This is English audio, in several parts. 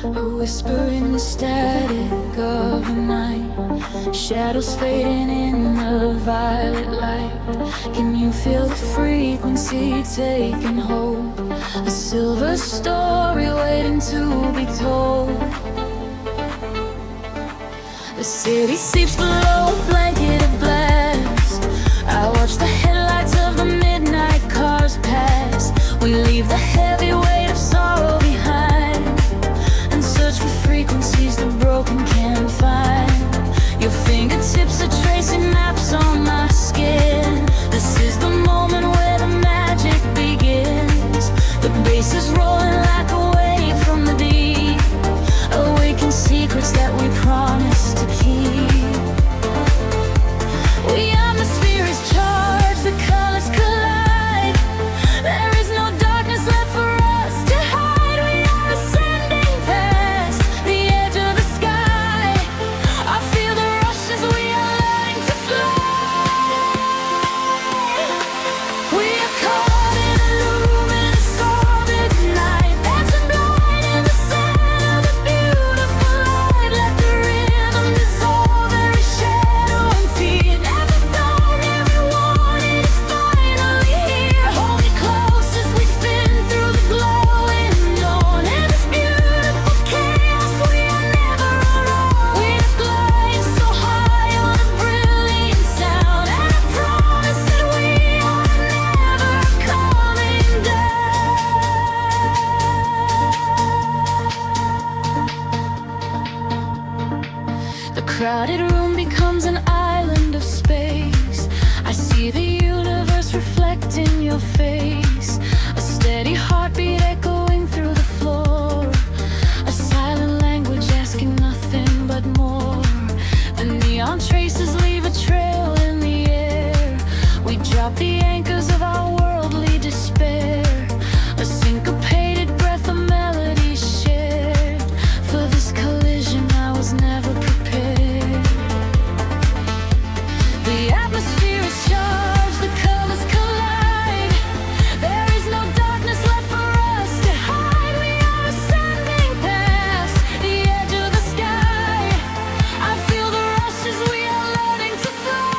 A whisper in the static of the night, shadows fading in the violet light. Can you feel the frequency taking hold? A silver story waiting to be told. The city sleeps below a blanket of glass. I watch the headlights of the midnight cars pass. We leave the heavy weight of sorrow behind and search for frequencies the broken can't find. Your fingertips are tracing maps on my skin. This is the moment where the magic begins. The bass is rolling like a wave from the deep, awaken secrets that we promised to keep. The atmosphere is charged, the colors collide. There is no darkness left for us to hide. We are ascending past the edge of the sky. I feel the rush as we are learning to fly. We are caught in a luminous orbit night, dancing blind in the center of a beautiful light. Let the rhythm dissolve every shadow and fear. Never thought, never wanted, it's finally here. Hold me close as we spin through the glowing dawn. In this beautiful chaos, we are never alone. We are gliding so high on a brilliant sound, and I promise that we are never coming down. The crowded room becomes an island of space. I see the universe reflect in your face. A steady heartbeat echoing through the floor. A silent language asking nothing but more. The neon traces leave a trail in the air. We drop the anchors of our worldly despair. A syncopated breath of melodies shared. For this collision I was never prepared. The atmosphere is charged, the colors collide. There is no darkness left for us to hide. We are ascending past the edge of the sky. I feel the rush as we are learning to fly.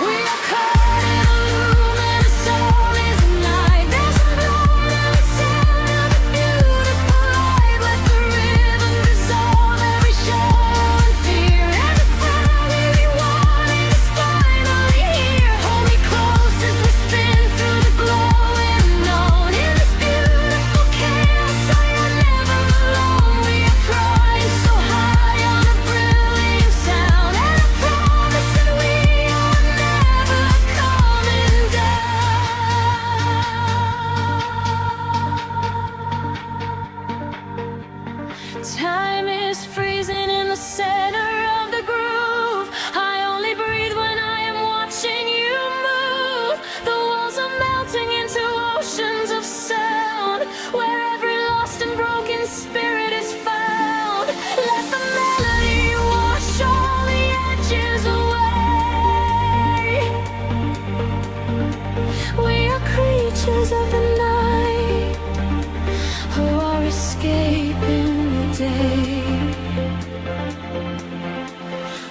We are caught in a luminous orbit night, dancing blind in the center of a beautiful light. Let the rhythm dissolve every shadow and fear. Every family we wanted is finally here. Hold me close as we spin through the glowing dawn. In this beautiful chaos, I am never alone. We are flying so high on a brilliant sound, and I promise that we are never coming down. Time is freezing in the center of the groove. I only breathe when I am watching you move. The walls are melting into oceans of sound, where every lost and broken spirit is found. Let the melody wash all the edges away. We are creatures of the night who are escaping the day.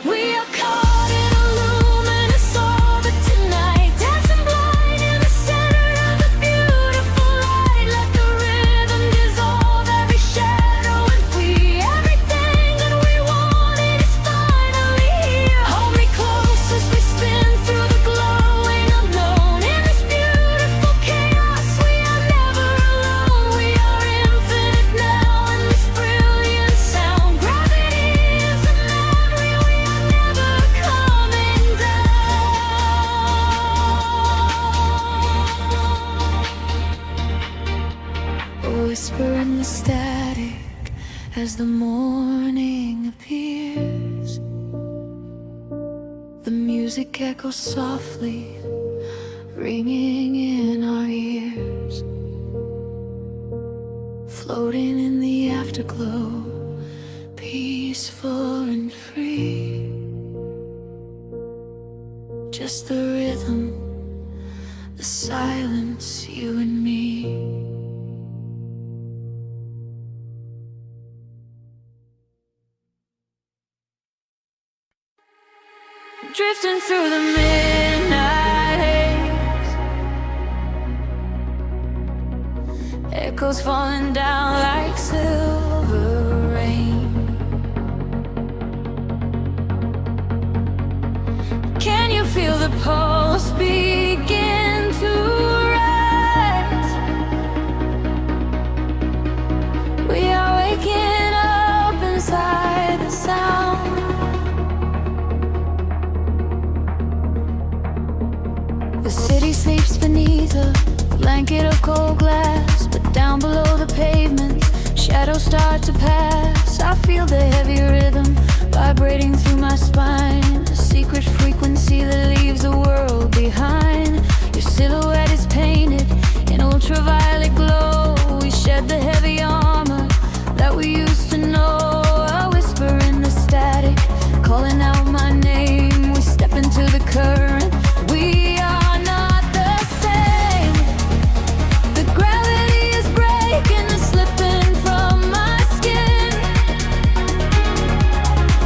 We are caught in a luminous orbit tonight, dancing blind in the center of a beautiful light. Let the rhythm dissolve every shadow and free. Everything that we wanted is finally here. Hold me close as we spin through the glowing unknown. In this beautiful chaos, we are never alone. We are infinite now in this brilliant sound. Gravity is a memory, we are never coming down. A whisper in the static as the morning appears. The music echoes softly, ringing in our ears. Floating in the afterglow, peaceful and free. Just the rhythm, the silence, you and me. drifting through the midnight haze, echoes falling down like silver rain. Can you feel the pulse begin to rise? We are waking up inside the sound. The city sleeps beneath a blanket of cold glass, but down below the pavement, shadows start to pass. I feel the heavy rhythm vibrating through my spine, a secret frequency that leaves the world behind. Your silhouette is painted in ultraviolet glow. We shed the heavy armor that we used to know. I whisper in the static, calling out my name. We step into the current. We are not the same. The gravity is breaking and slipping from my skin.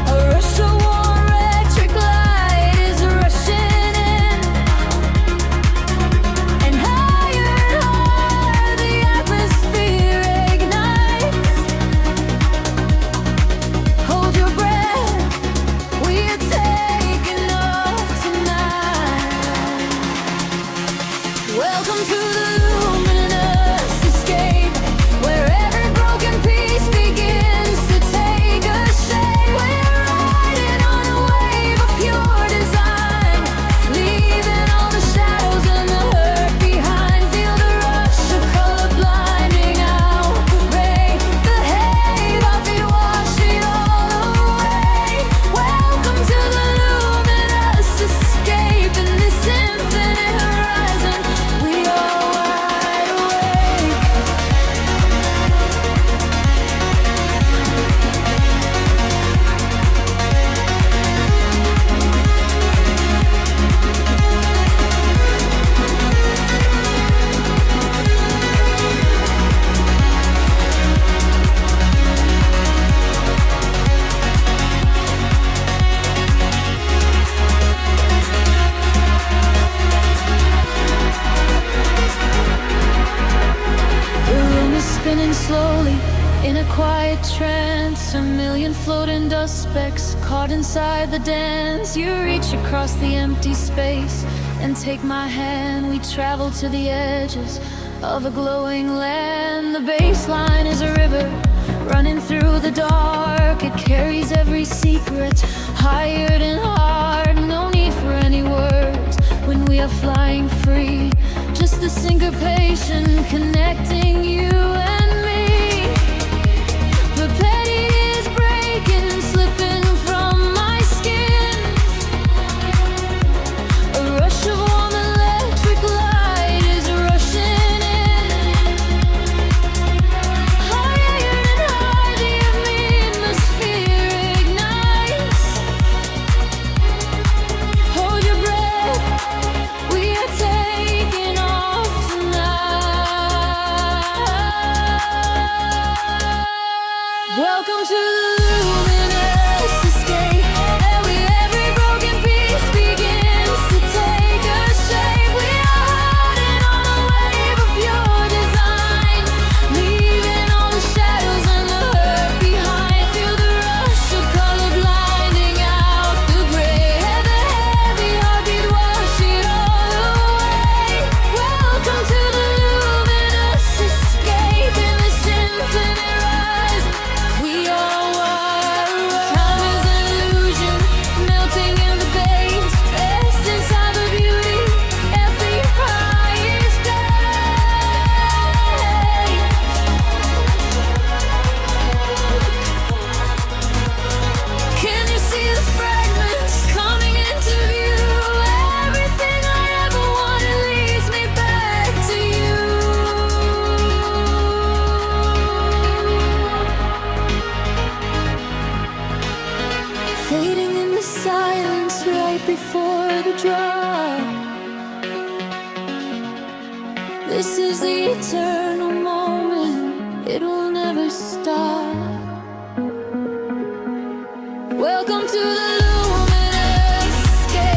A rush of warm electric light is rushing in, and higher the atmosphere ignites. Hold your breath, we are taking off tonight. Welcome to the luminous escape, where every broken piece begins to take a shape. We're riding on a wave of pure design, leaving all the shadows and the hurt behind. Feel the rush of color blinding out the rain. The haze, our feet wash it all away. Welcome to the luminous escape, in this infinite horizon we are wide awake. The room is spinning slowly in a quiet trance. A million floating dust specks caught inside the dance. You reach across the empty space and take my hand. We travel to the edges of a glowing land. The baseline is a river running through the dark. It carries every secret, hired and hard. No need for any words when we are flying free. Just the syncopation connecting you and me. The petty is breaking, slipping from my skin. A rush of warm electric light is rushing in. Higher and higher the atmosphere ignites. Hold your breath, we are taking off tonight. Welcome to the luminous escape, and every broken piece begins to take a shape. We are riding on a wave of pure design, leaving all the shadows and the hurt behind. Feel the rush of color blinding out the gray, and the heavy heartbeat wash it all away. Welcome to the luminous escape, in this infinite rise we are wide awake. Time is an illusion, melting in the veins, rest inside the beauty at the highest place. Can you see the fragments coming into view? Everything I ever wanted leads me back to you. Fading in the silence right before the drop. This is the eternal moment, it will never stop. Welcome to the luminous escape.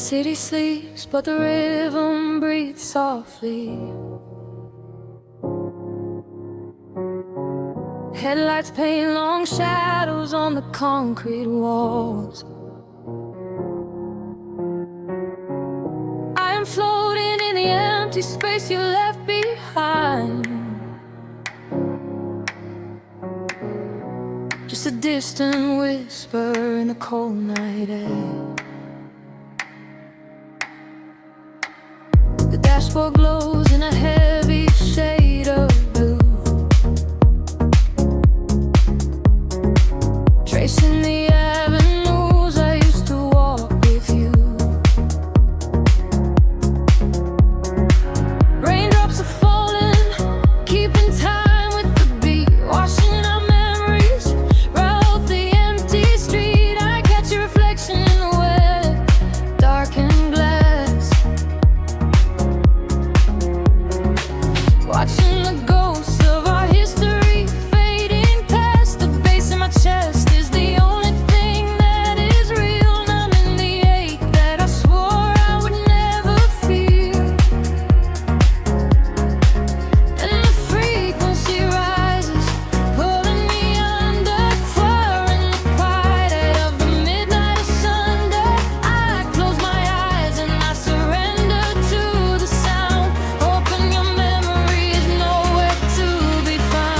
city sleeps, but the rhythm breathes softly. Headlights paint long shadows on the concrete walls. I am floating in the empty space you left behind. Just a distant whisper in the cold night air. The dashboard glows in a heavy shade of blue, tracing the avenues I used to walk with you. Raindrops are falling, keeping time with the beat, washing our memories right off the empty street. I catch your reflection in the wet, darkened glass, watching the ghosts of our history fading past. The bass in my chest is the only thing that is real, numbing the ache that I swore I would never feel. And the frequency rises, pulling me under, clearing the quiet of the midnight asunder. I close my eyes and I surrender to the sound, hoping your memory is nowhere to be found.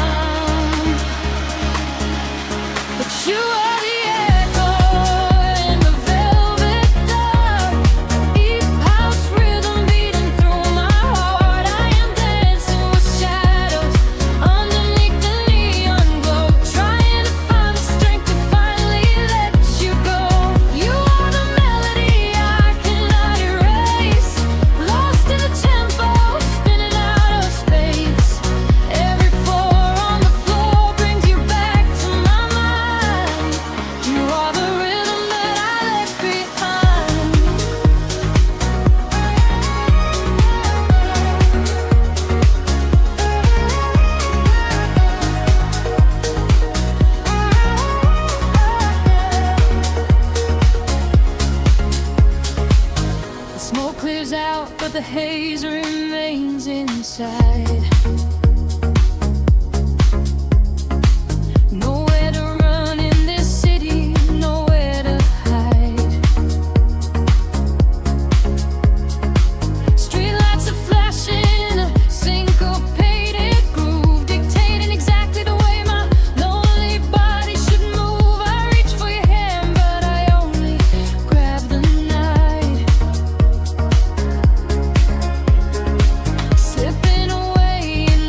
But you are the echo in the velvet dark, deep house rhythm beating through my heart. I am dancing with shadows underneath the neon glow, trying to find the strength to finally let you go. You are the melody I cannot erase, lost in the tempo, spinning out of space. Every floor on the floor brings you back to my mind. You are the rhythm that I left behind. The smoke clears out, but the haze remains inside. Nowhere to run in this city, nowhere to hide. Streetlights are flashing, a syncopated groove, dictating exactly the way my lonely body should move. I reach for your hand, but I only grab the night, slipping away in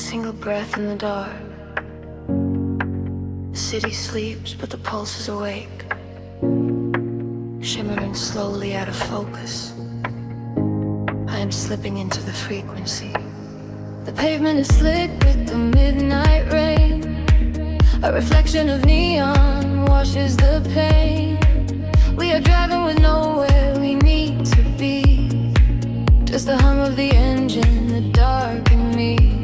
single breath in the dark. The city sleeps, but the pulse is awake, shimmering slowly out of focus. I am slipping into the frequency. The pavement is slick with the midnight rain. A reflection of neon washes the pain. We are driving with nowhere we need to be. Just the hum of the engine, the dark and me.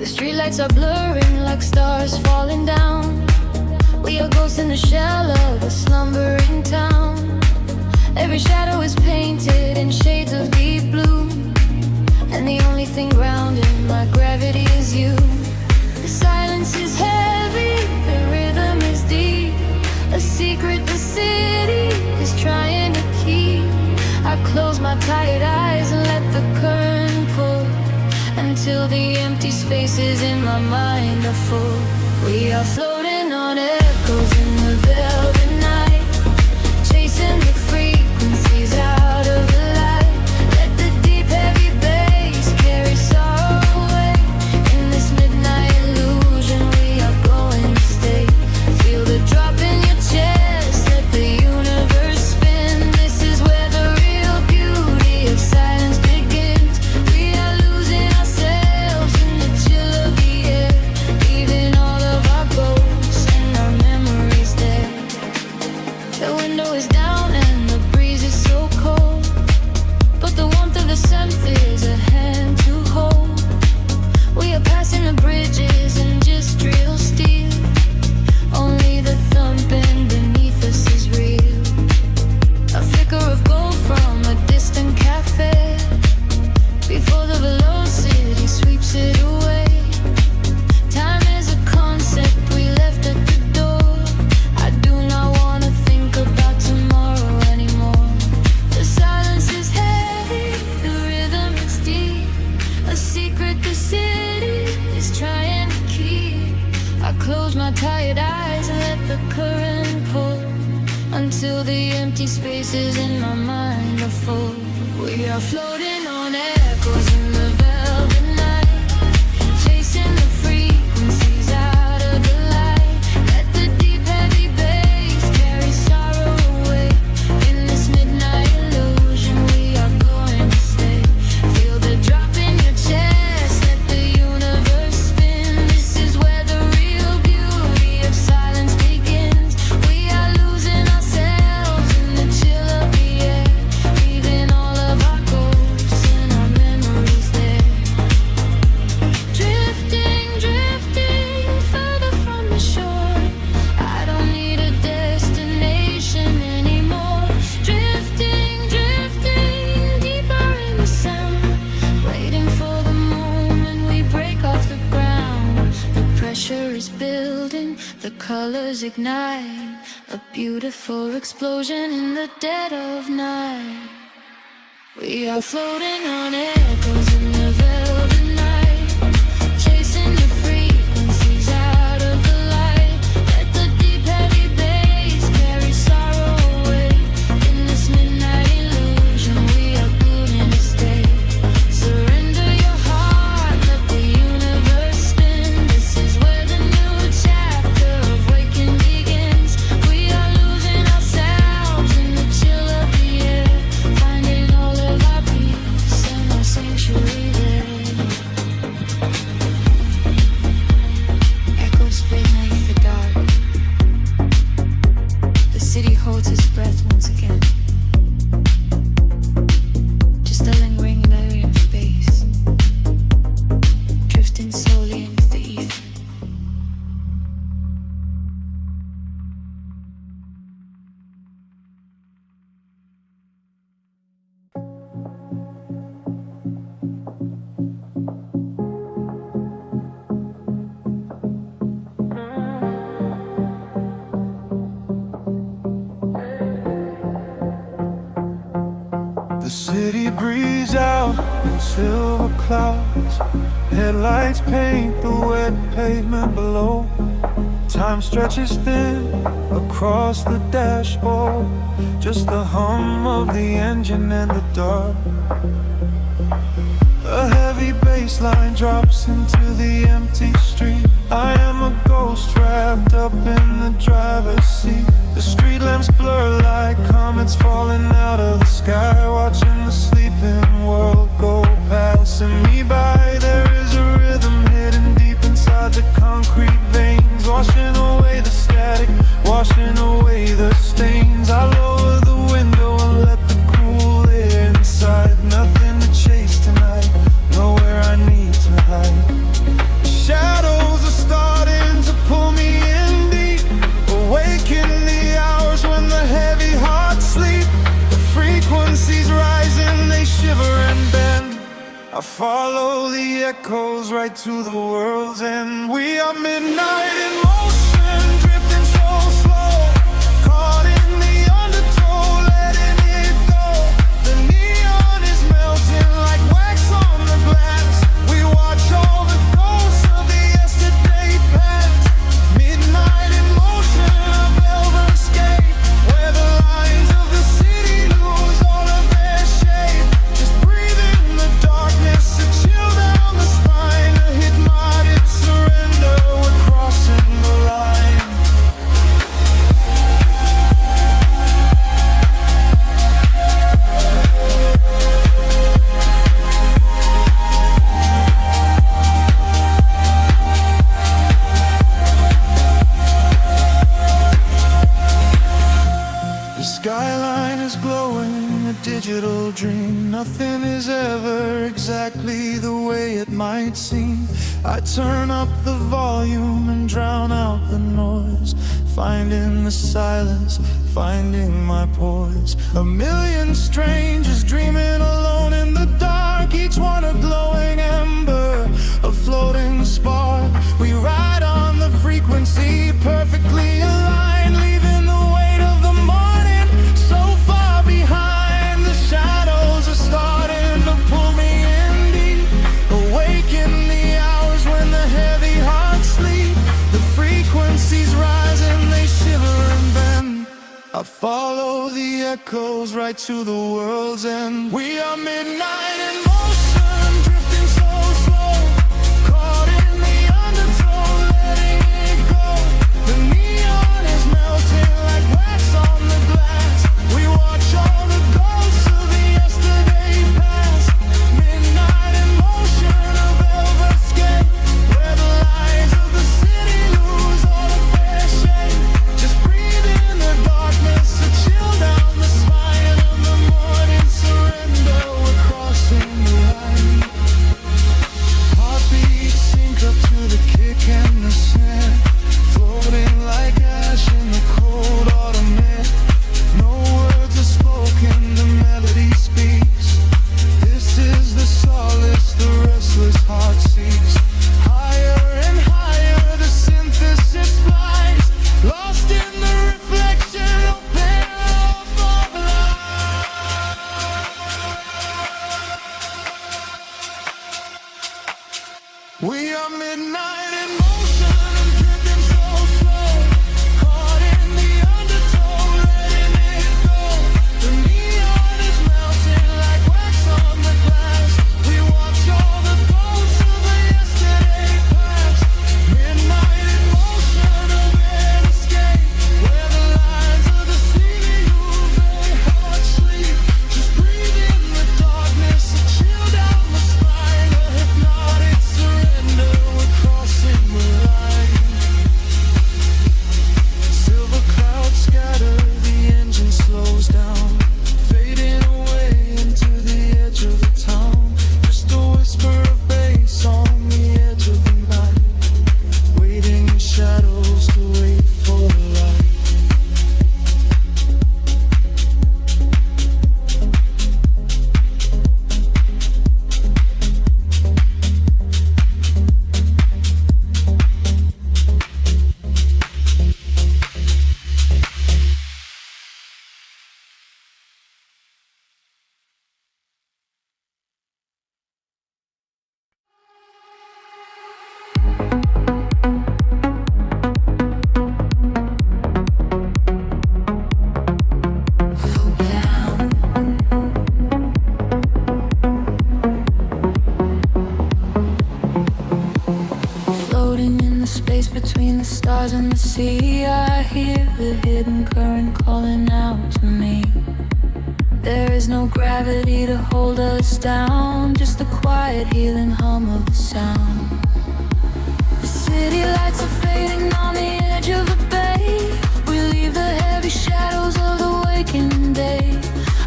The streetlights are blurring like stars falling down. We are ghosts in the shell of a slumbering town. Every shadow is painted in shades of deep blue, and the only thing grounding my gravity is you. The silence is heavy, the rhythm is deep. A secret the city is trying to keep. I close my tired eyes and let the current pull until the empty spaces in my mind are full. We are floating on echoes in the velvet night, chasing the frequencies out of the light. Let the deep heavy bass carry sorrow away. In this midnight illusion we are going to stay. Feel the drop in your chest, let the universe spin. This is where the real beauty of silence begins. We are losing ourselves in the chill of the air, leaving all of our ghosts and our memories there. The window is down and the breeze is so cold, but the warmth of the scent is a hand to hold. We are passing the bridges and just real steel. Only the thumping beneath us is real. A flicker of gold from a distant cafe before the velocity sweeps it away. Time is a concept we left at the door. I do not want to think about tomorrow anymore. The silence is heavy, the rhythm is deep. A secret the city is trying to keep. I close my tired eyes and let the current pull until the empty spaces in my mind are full. We are floating on echoes in the velvet night, chasing the frequencies out of the light. Let the deep heavy bass carry sorrow away. In this midnight illusion we are going to stay. Feel the drop in your chest, let the universe spin. This is where the real beauty of silence begins. We are losing ourselves in the chill of the air, leaving all of our ghosts and our memories there. Drifting, drifting further from the shore. I don't need a destination anymore. Drifting, drifting deeper in the sound, waiting for the moment we break off the ground. The pressure is building, the colors ignite, a beautiful explosion in the dead of night. We are floating on echoes in the velvet night, chasing the frequencies out of the light. Let the deep heavy bass carry sorrow away. In this midnight illusion we are going to stay. Surrender your heart, let the universe spin. This is where the new chapter of waking begins. We are losing ourselves in the chill of the air, finding all of our peace and our sanctuary there. Echoes split beneath the dark. The city holds its breath once again. Just a lingering layer of space, drifting slowly into the ether. The city breathes out in silver clouds. Headlights paint the wet pavement below. Time stretches thin across the dashboard. Just the hum of the engine and the dark ahead heavy bass line drops into the empty street. I am a ghost wrapped up in the driver's seat. The street lamps blur like comets falling out of the sky, watching the sleeping world go passing me by. There is a rhythm hidden deep inside the concrete veins, washing away the static, washing away the stains. I lower the window and let the cool air inside. Nothing to chase tonight, nowhere I need to hide. Shadows are starting to pull me in deep, awaken the hours when the heavy hearts sleep. The frequencies rising, they shiver and bend. I follow the echoes right to the world's end. We are midnight in motion, drifting so slow, caught in the undertow, letting it go. The neon is melting like wax on the glass. We watch all the ghosts of the yesterday past. Midnight in motion, a velvet escape, where the lines of the city lose all of their shape. Just breathe in the darkness, a chill down the spine, a hypnotic surrender. We're crossing the line. The skyline is glowing, a digital dream. Nothing is ever exactly the way it might seem. I turn up the volume and drown out the noise, finding the silence, finding my poise. A million strangers dreaming alone in the dark, each one a glowing ember, a floating spark. We ride on the frequency, perfectly aligned, leaving the weight of the morning so far behind. The shadows are starting to pull me in deep, awaken the hours when the heavy hearts sleep. The frequencies rise and they shiver and bend. I follow the echoes right to the world's end. We are midnight in motion, drifting so slow, caught in the undertow, letting it go. The neon is melting like wax on the glass. We watch all the ghosts of the yesterday past. Midnight in motion, a velvet escape, where the lights of the city lose all of their shape. Just breathe in the darkness, a chill down the spine, and the morning surrender. We're crossing the sea, I hear the hidden current calling out to me. There is no gravity to hold us down, just the quiet healing hum of the sound. The city lights are fading on the edge of the bay. We leave the heavy shadows of the waking day.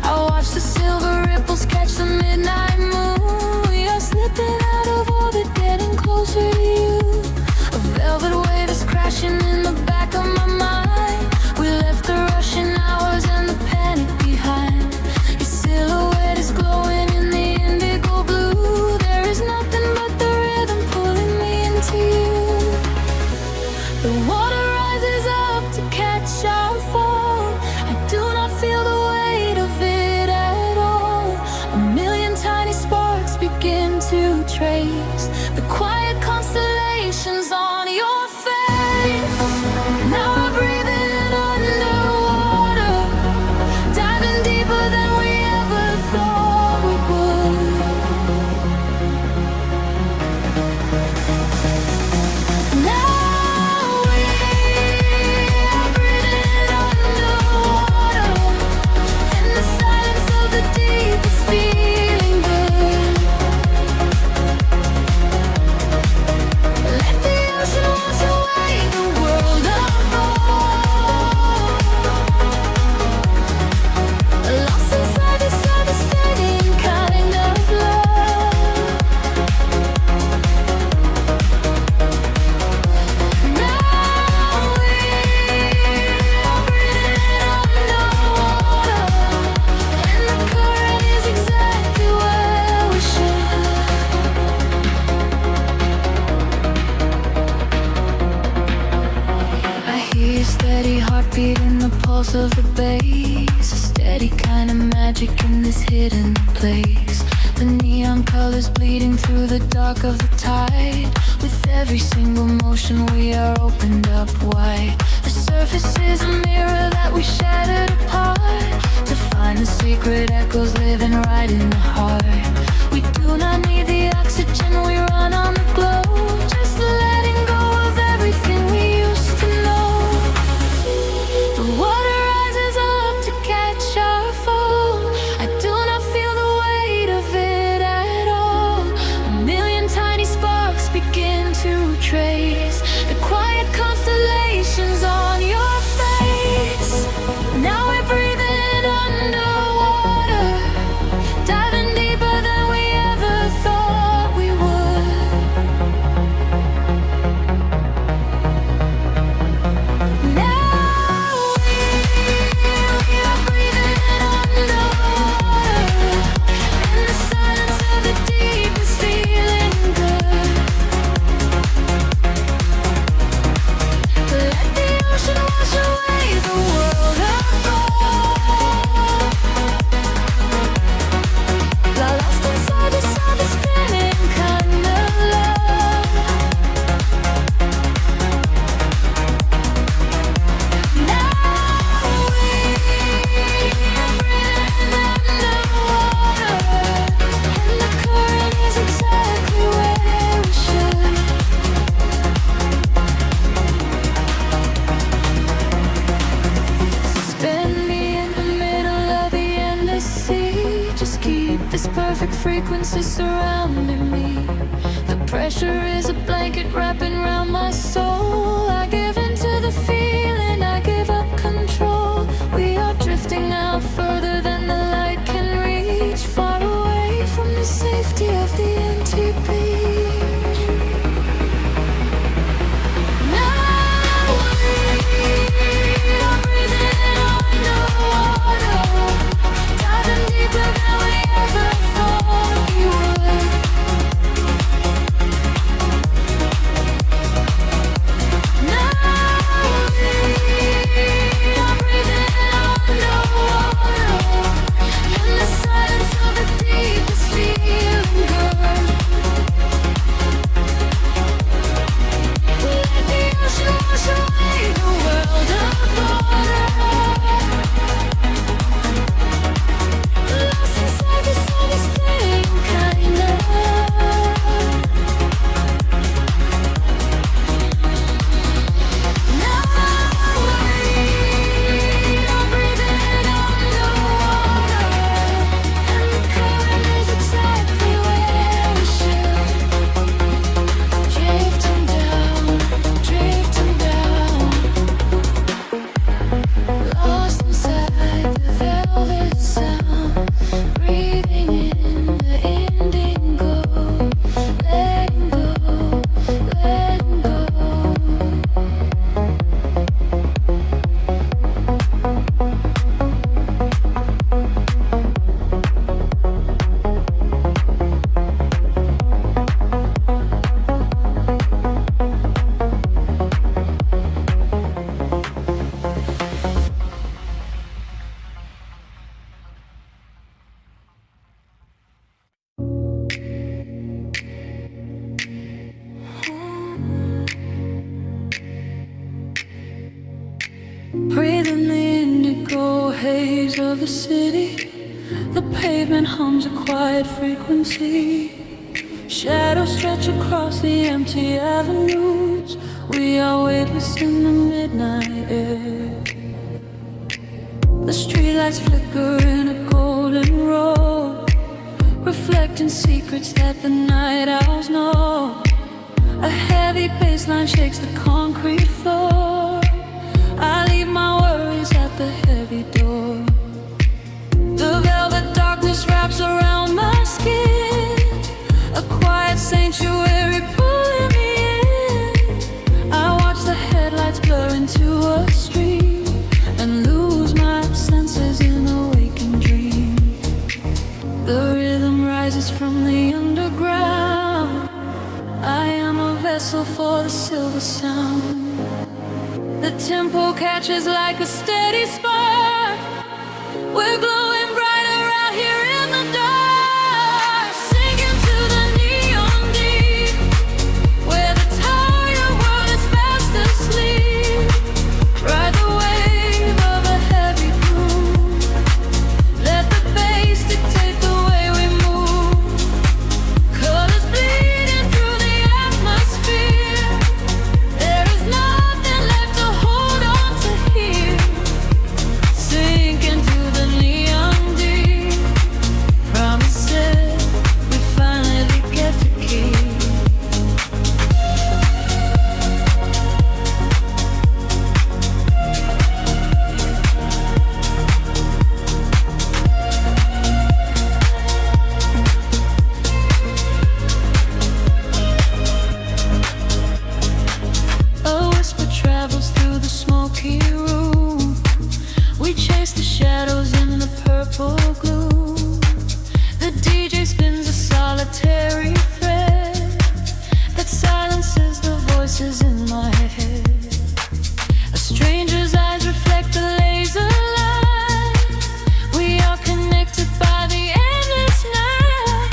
I watch the silver ripples catch the midnight moon. We are slipping out of orbit, getting closer to you. A velvet wave is crashing in the back of my mind. We left the rushing hours and the panic behind. Your silhouette is glowing in the indigo blue. There is nothing but the rhythm pulling me into you. The water rises up to catch our fall. I do not feel the weight of it at all. A million tiny sparks begin to trace the quiet constellations on your face. Now I breathe in underwater, diving deeper than we ever thought we would. Now we are breathing underwater, in the silence of the deep is feeling good. Let the ocean wash away the world apart. Lost inside this devastating kind of love. Now we are breathing underwater, and the current is exactly where we should. I hear your steady heartbeat in the pulse of the bass. A steady kind of magic in this hidden place. The neon colors bleeding through the dark of the tide. With every single motion we are opened up wide. The surface is a mirror that we shattered apart, to find the secret echoes living right in the heart. We do not need the oxygen, we run on the glow. Just letting go of everything we used to know. The water rises up to catch our fall. I do not feel the weight of it at all. A million tiny sparks begin to trace the quiet constellations on your face. Now we're breathing underwater, diving deeper than we ever thought we would. Now we are breathing underwater, and the silence of the deep is feeling good. Let the ocean wash away the world apart. Lost inside this spinning kind of love. Now we are breathing underwater, and the current is exactly where we should. Spin me in the middle of the endless sea. Just keep this perfect frequency surrounding me. The pressure is a blanket wrapping around my soul. I give into the feeling, I give up control. We are drifting out further than the light can reach, far away from the safety of the empty beach. Now we are breathing underwater, diving deeper than we ever thought we would. Now waves of the city. The pavement hums a quiet frequency. Shadows stretch across the empty avenues. We are weightless in the midnight air. The streetlights flicker in a golden row, reflecting secrets that the night owls know. A heavy bassline shakes the concrete floor. I leave my worries at the heavy door. The velvet darkness wraps around my skin, a quiet sanctuary pulling me in. I watch the headlights blur into a street and lose my senses in a waking dream. The rhythm rises from the underground. I am a vessel for the silver sound. The tempo catches like a steady spark. We're glowing brighter out here in the dark, sinking to the neon deep, where the tired world is fast asleep. Ride the wave of a heavy groove. Let the bass dictate the way we move. Colors bleeding through the atmosphere. There is nothing left to hold on to here. Sink into the neon deep. Promises we finally get to keep. A whisper travels through the smoky room. We chase the shadows in the purple gloom. The DJ spins a solitary thread that silences the voices in my head. A stranger's eyes reflect the laser light. We are connected by the endless night.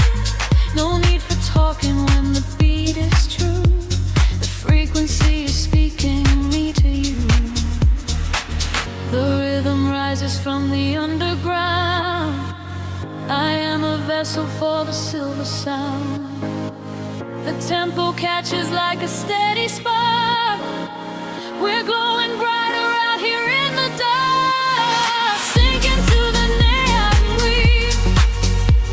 No need for talking when the beat is true. The frequency is speaking me to you. The rhythm rises from the underground. I am a vessel for the silver sound. The tempo catches like a steady spark. We're glowing brighter out here in the dark, sinking to the neon green,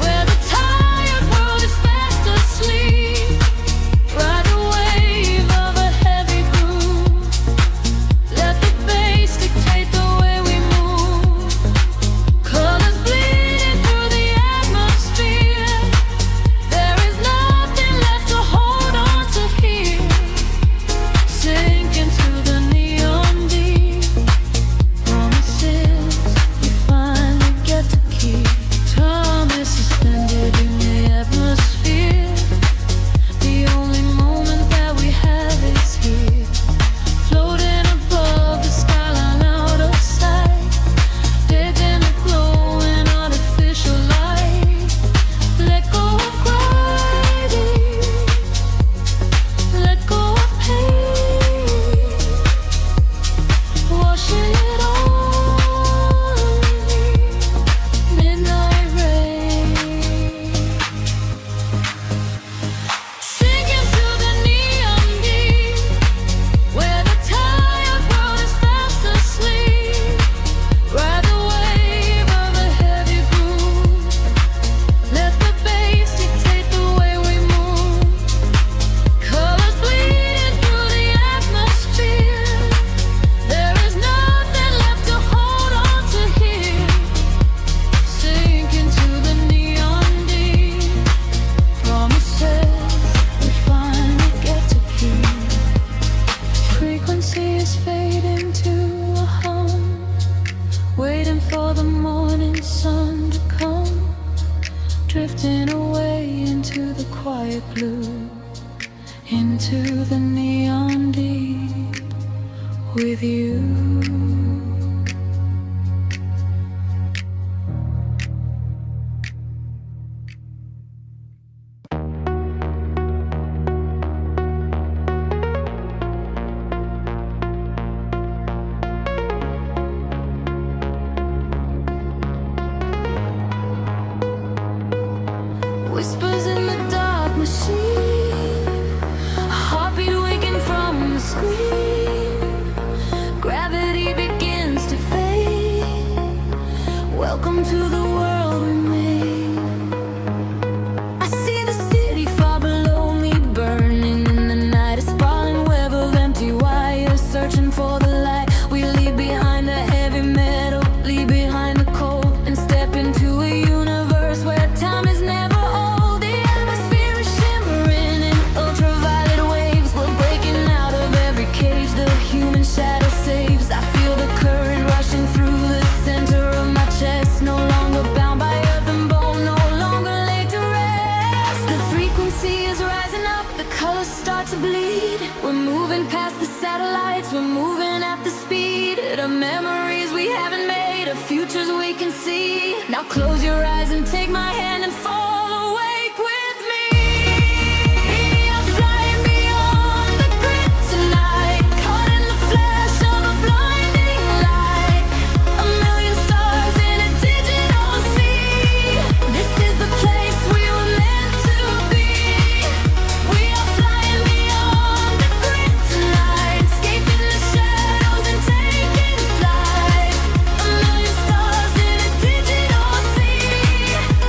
where the tired world is fast asleep. Ride the wave of a heavy groove. Let the bass dictate the way we move. Colors bleeding through the atmosphere. There is nothing left to hold on to here. Sink into the neon deep. Promises we finally get to keep. Time is suspended in the atmosphere. The only moment that we have is here. Floating above the skyline out of sight. Dead in a glowing artificial light. Let go of gravity. Let go of pain. Washing it all away. Midnight rain. Sinking to the neon deep, where the tired world is fast asleep. Ride the wave of a heavy groove. Let the bass dictate the way we move. Colors bleeding through the atmosphere. There is nothing left to hold on to here. Sink into the neon deep. Promises we finally get to keep. Frequency is fading to a hum, waiting for the morning sun to come, drifting away into the quiet blue, into the neon deep with you. Whispers in the dark machine, a heartbeat waking from the screen. Gravity begins to fade. Welcome to the world we made. I see the city far below me, burning in the night. A sprawling web of empty wires, searching for the light. We leave behind the heavy metal, leave behind the cold, and step into a universe where time is never old. The atmosphere is shimmering in ultraviolet waves. We're breaking out of every cage the human shadow saves. I feel the current rushing through the center of my chest. No longer bound by earth and bone, no longer laid to rest. The frequency is rising up, the colors start to bleed. We're moving past the satellites, we're moving at the speed of memories we haven't made, of futures we can see. Now close your eyes and take my hand and fall awake with me. I'm flying beyond the grid tonight, caught in the flash of a blinding light. A million stars in a digital sea. This is the place we were meant to be. We are flying beyond the grid tonight, escaping the shadows and taking flight. A million stars in a digital sea.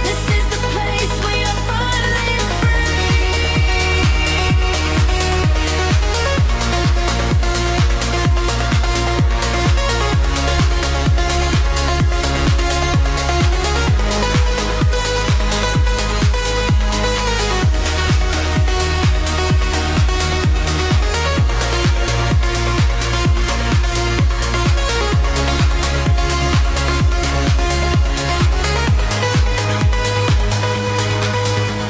This is the place we are finally free.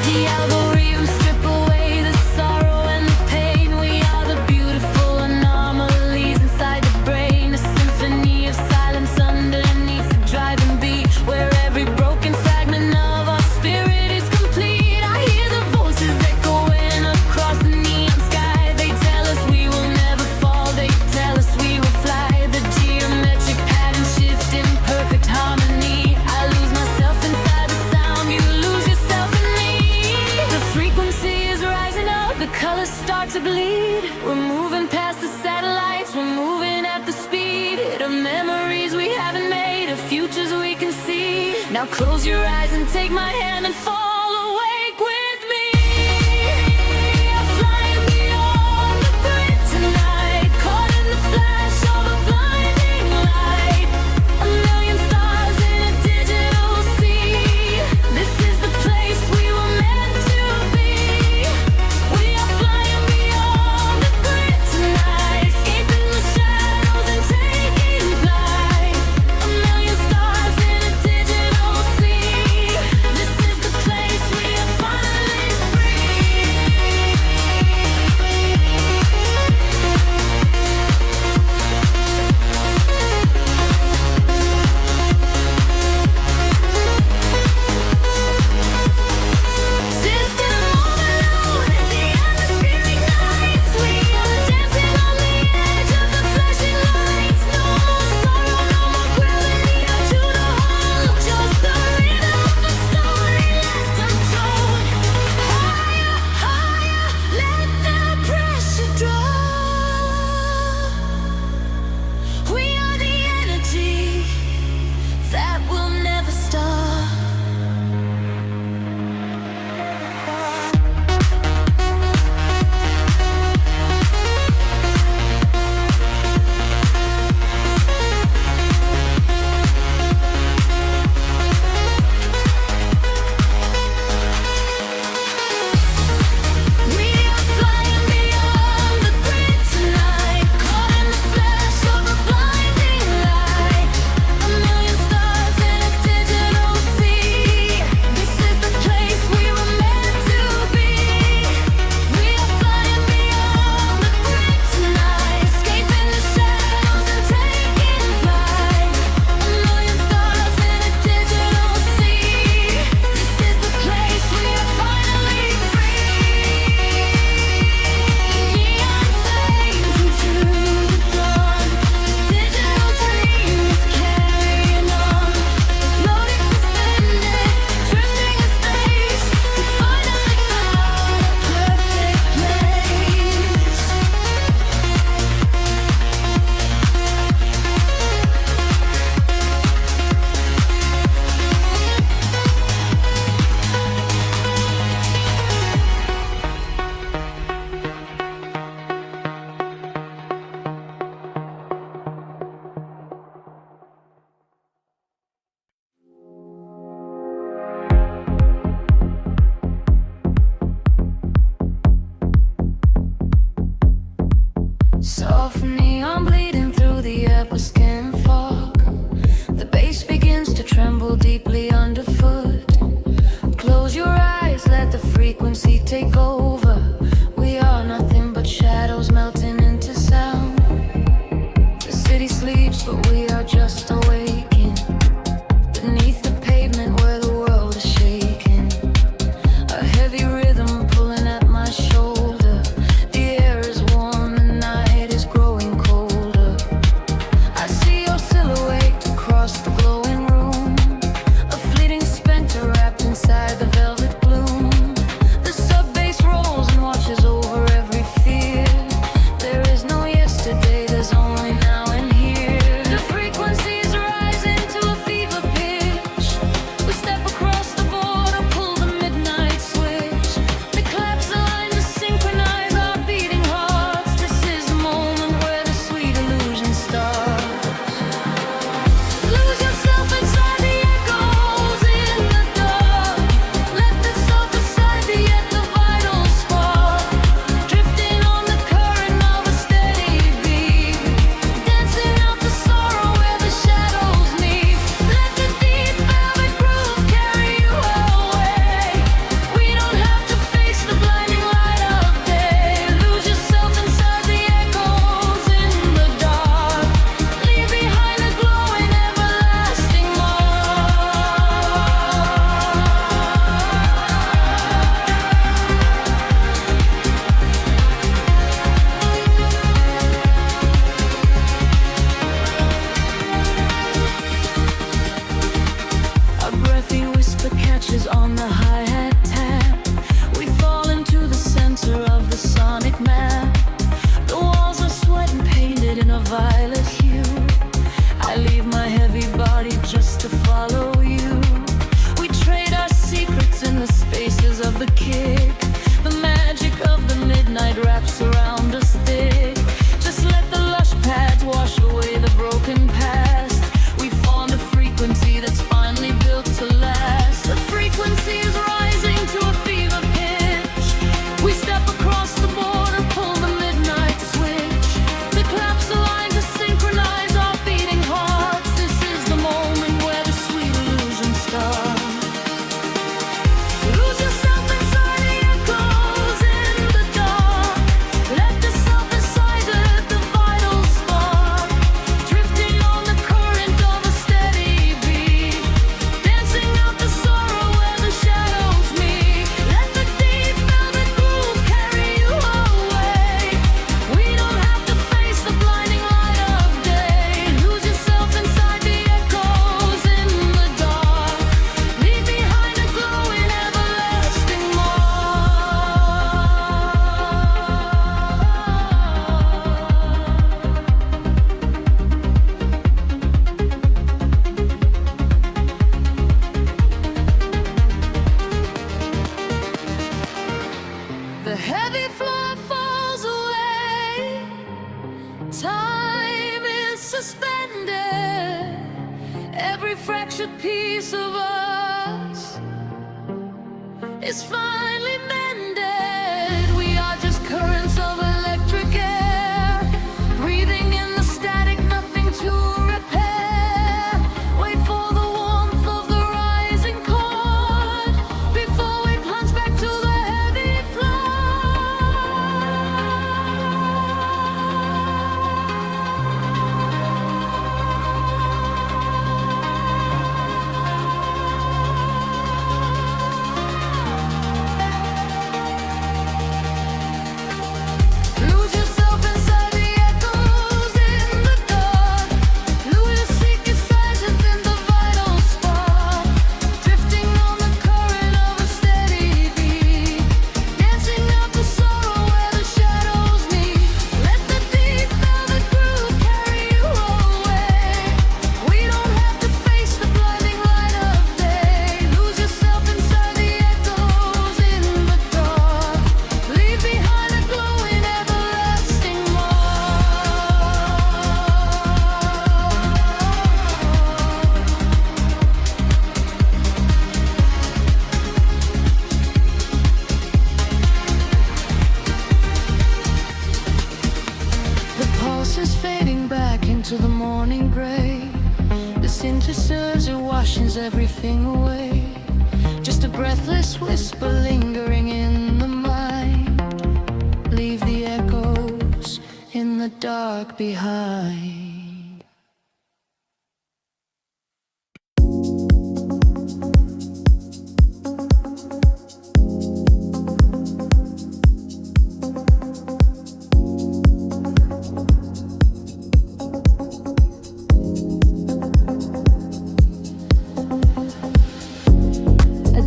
The algorithms strip away the sorrow and the pain. We are the beautiful anomalies inside the brain. A symphony of silence underneath the driving beat, where every broken fragment of our spirit is complete. I hear the voices echoing across the neon sky. They tell us we will never fall, they tell us we will fly. The geometric pattern shift in perfect harmony. I lose myself inside the sound, you lose yourself in me. The frequency is rising up, the colors start to bleed. We're moving past the satellites, we're moving at the speed of memories we haven't made, of futures we can see. Now close your eyes and take my hand and fall awake with me. I'm flying beyond the grid tonight, caught in the flash of a blinding light. A million stars in a digital sea. This is the place we were meant to be. We are flying beyond the grid tonight, escaping the shadows and taking flight. A million stars in a digital sea. This is the place soft neon bleeding through the air with skin fog. The bass begins to tremble deeply underfoot. Close your eyes, let the frequency take over. We are nothing but shadows melting into sound. The city sleeps, but we are just awaking beneath the pavement where the world is shaking. A heavy rhythm pulling at my shoulder. The air is warm, the night is growing colder. I see your silhouette across the glowing room, a fleeting specter wrapped inside the velvet gloom. The sub-bass rolls and watches over every fear. There is no yesterday, there's only now and here. The frequencies rise into a fever pitch. We step across the border, pull the midnight switch. We collapse the line to synchronize our beating hearts. This is the moment where the sweet illusion starts. Lose yourself inside the echoes in the dark. Let the self aside be at the vital spark. Drifting on the current of a steady beat. Dancing out the sorrow where the shadows meet. Let the deep velvet groove carry you away. We don't have to face the blinding light of day. Lose yourself inside the echoes in the dark. Leave behind a glowing everlasting mark. A breathy whisper catches on the hi-hat tap. We fall into the center of the sonic map. The walls are sweat and painted in a violet hue. I leave my heavy body just to follow you. We trade our secrets in the spaces of the kick. The magic of the midnight wraps around us thick. Just let the lush pads wash away the broken past. We formed a frequency that's finally built to last. The frequency is rising to a fever pitch. We step across the border, pull the midnight switch. We collapse the line to synchronize our beating hearts. This is the moment where the sweet illusion starts. Lose yourself inside the echoes in the dark. Let the self aside at the vital spark. Drifting on the current of a steady beat. Dancing out the sorrow where the shadows meet. Let the deep velvet groove carry you away. We don't have to face the blinding light of day. Lose yourself inside the echoes in the dark. Leave behind a glowing everlasting mark. The heavy floor falls away. Time is suspended. Every fractured piece of us is finally mended. We are just currents of electric air, breathing in the static, nothing to repair. Wait for the warmth of the rising chord before we plunge back to the heavy floor. serves, it washes everything away. Just a breathless whisper lingering in the mind. Leave the echoes in the dark behind.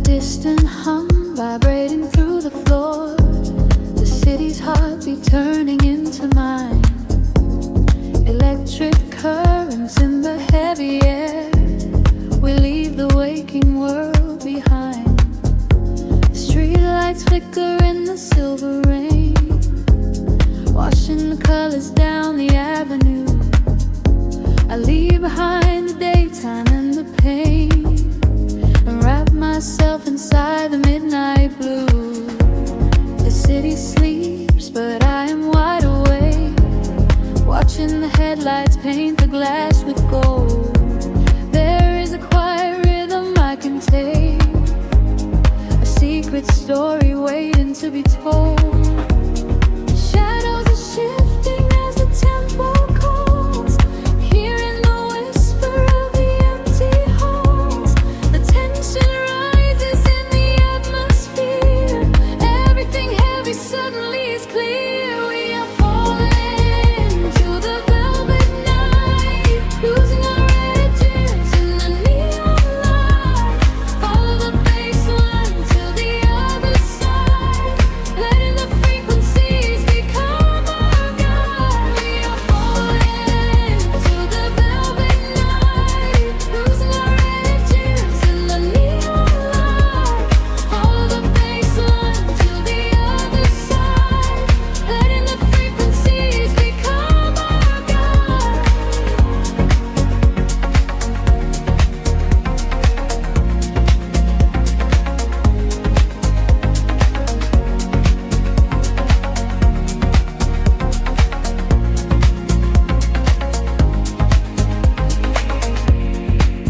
Distant hum vibrating through the floor. The city's heartbeat turning into mine. Electric currents in the heavy air. We leave the waking world behind. The street lights flicker in the silver rain, washing the colors down the avenue. I leave behind the daytime and the pain, and wrap myself inside the midnight blue. The city sleeps, but I am wide awake, watching the headlights paint the glass with gold. There is a quiet rhythm I can take, a secret story waiting to be told. Shadows are shifting as the tempo calls, hearing the whisper of the empty halls. The tension rises in the atmosphere. Everything heavy suddenly is clear. We are falling to the velvet night, losing our edges in the neon light. Follow the bass line to the other side, letting the frequencies become our guide. We are falling to the velvet night, losing our edges in the neon light. Follow the bass line to the other side, letting the frequencies become our guide.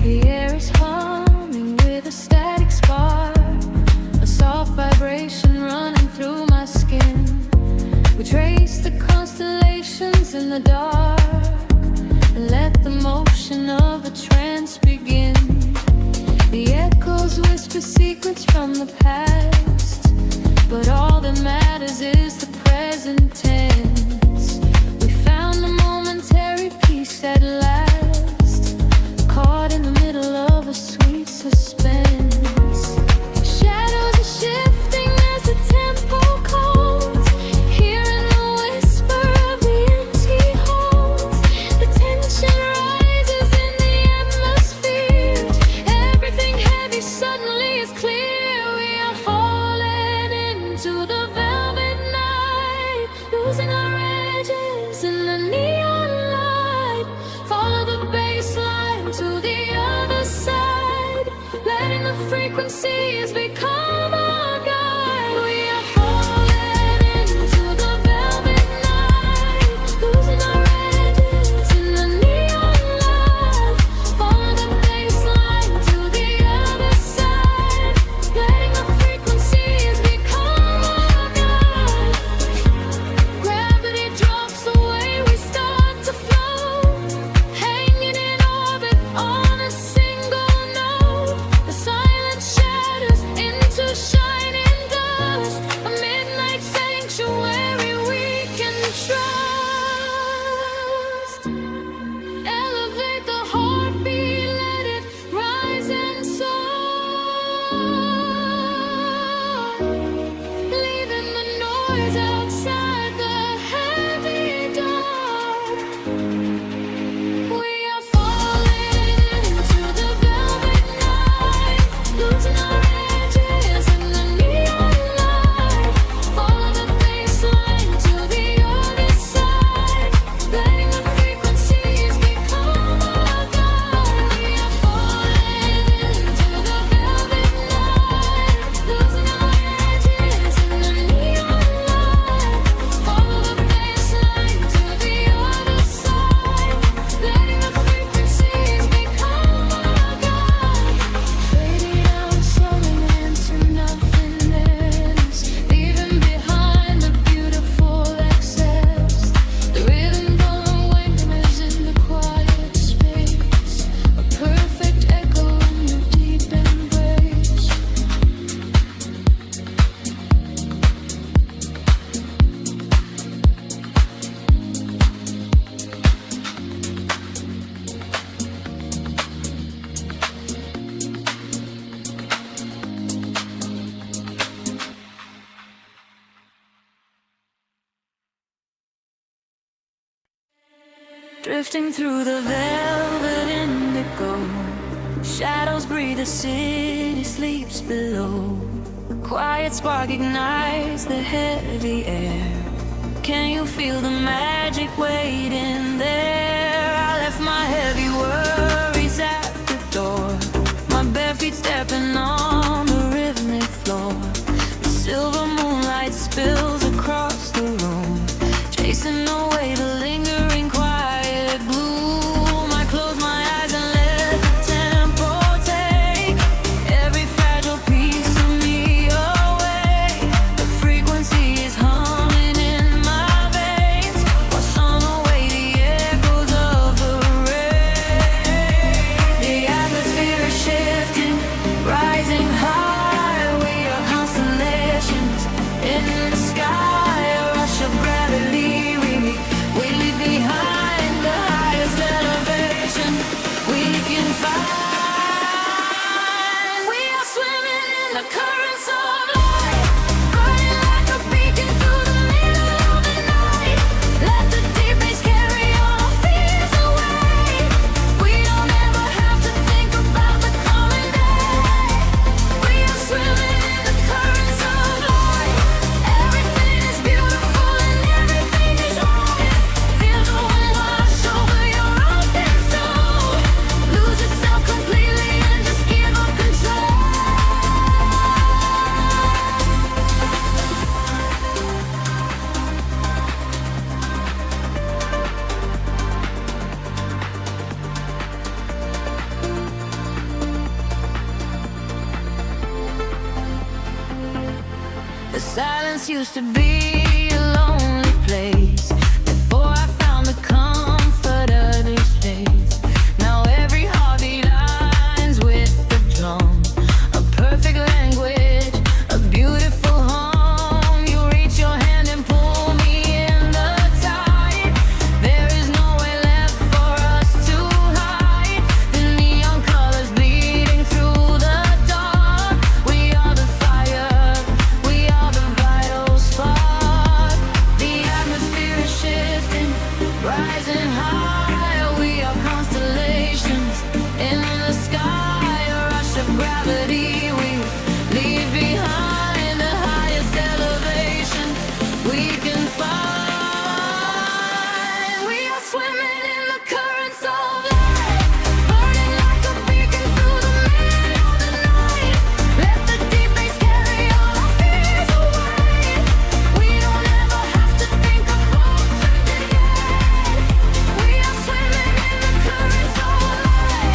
The air is humming with a static spark, a soft vibration running through my skin. We trace the constellations in the dark and let the motion of a trance begin. The echoes whisper secrets from the past, but all that matters is the present tense. We found a momentary peace at last, caught in the middle of a sweet suspense. Shadows are shifting as the tempo calls, hearing the whisper of the empty halls. The tension rises in the atmosphere. Everything heavy suddenly is clear. We are falling into the velvet night, losing our edges in the neon light. Follow the bass line to the other side, letting the frequencies become our guide. We are falling into the velvet night, losing our edges in the neon light. Follow the bass line to the other side, letting the frequencies become our guide. Gravity drops away, we start to float, hanging in orbit on a single note. The silence shatters into drifting through the velvet indigo. Shadows breathe, the city sleeps below. Quiet spark ignites the heavy air. Can you feel the magic waiting there? I left my heavy worries at the door. My bare feet stepping on the rhythmic floor. The silver moonlight spills across the room, chasing away the lingering quiet gloom. I close my eyes and let the tempo take every fragile piece of me away. The frequency is humming in my veins, washing away the echoes of the rain. The atmosphere is shifting, rising high. We are constellations in the sky, a rush of gravity. We leave behind the highest elevation we can find. We are swimming in the currents of light, burning like a beacon through the middle of the night. Let the deep bass carry our fears away. We don't ever have to think about the coming day. We are swimming in the currents of light. Everything is beautiful and everything is right. Feel the wind wash over your open soul. Lose yourself completely and just give up control. The silence used to be a lonely place before I found the comfort of this place. Now every heartbeat lines with the drum, a perfect language, a beautiful home. You reach your hand and pull me in the tide. There is nowhere left for us to hide. The neon colors bleeding through the dark. We are the fire, we are the vital spark. The atmosphere is shifting, rising high. We are constellations in the sky, a rush of gravity. We leave behind the highest elevation we can find. We are swimming in the currents of light, burning like a beacon through the middle of the night. Let the deep bass carry our fears away. We don't ever have to think about the day. We are swimming in the currents of light.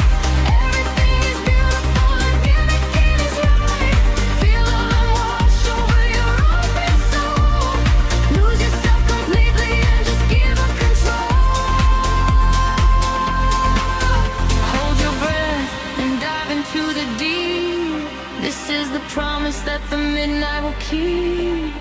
Everything is beautiful and everything is right. Feel the wind wash over your open soul. Lose yourself completely and just give up control. Hold your breath and dive into the deep. This is the promise that the midnight will keep.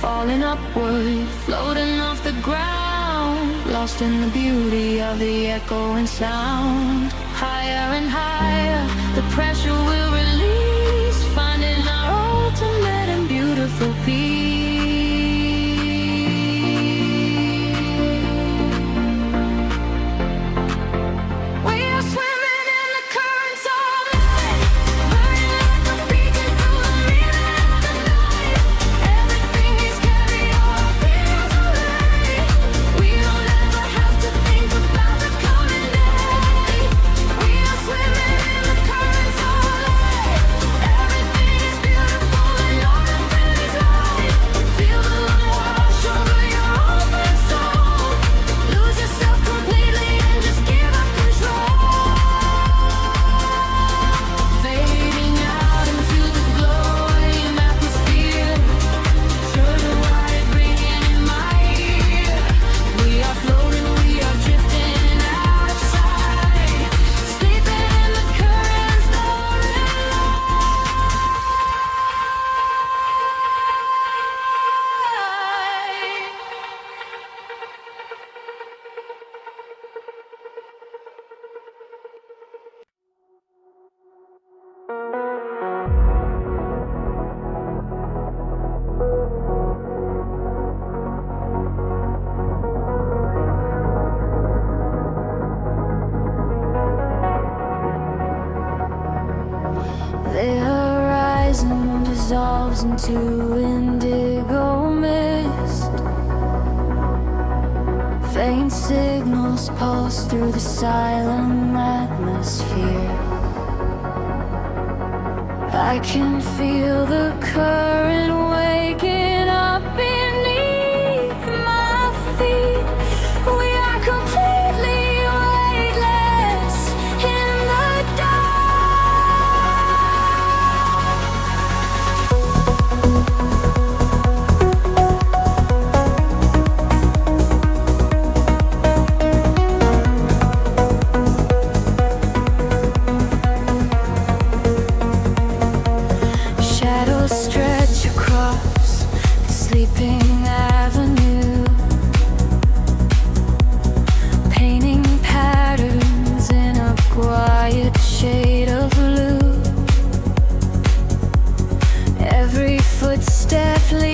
Falling upward, floating off the ground, lost in the beauty of the echoing sound. Higher and higher, the pressure will release, finding our ultimate and beautiful peace. We are swimming in the currents of light, burning like a beacon through the middle of the night. Everything is carry our fears away. We don't ever have to think about the coming day. We are swimming in the currents of light. dissolves into indigo mist. Faint signals pulse through the silent atmosphere. I can feel the current waking up beneath my feet. We are completely weightless in the dark. Shadows stretch across the sleeping avenue, painting patterns in a quiet shade of blue. Every footstep leads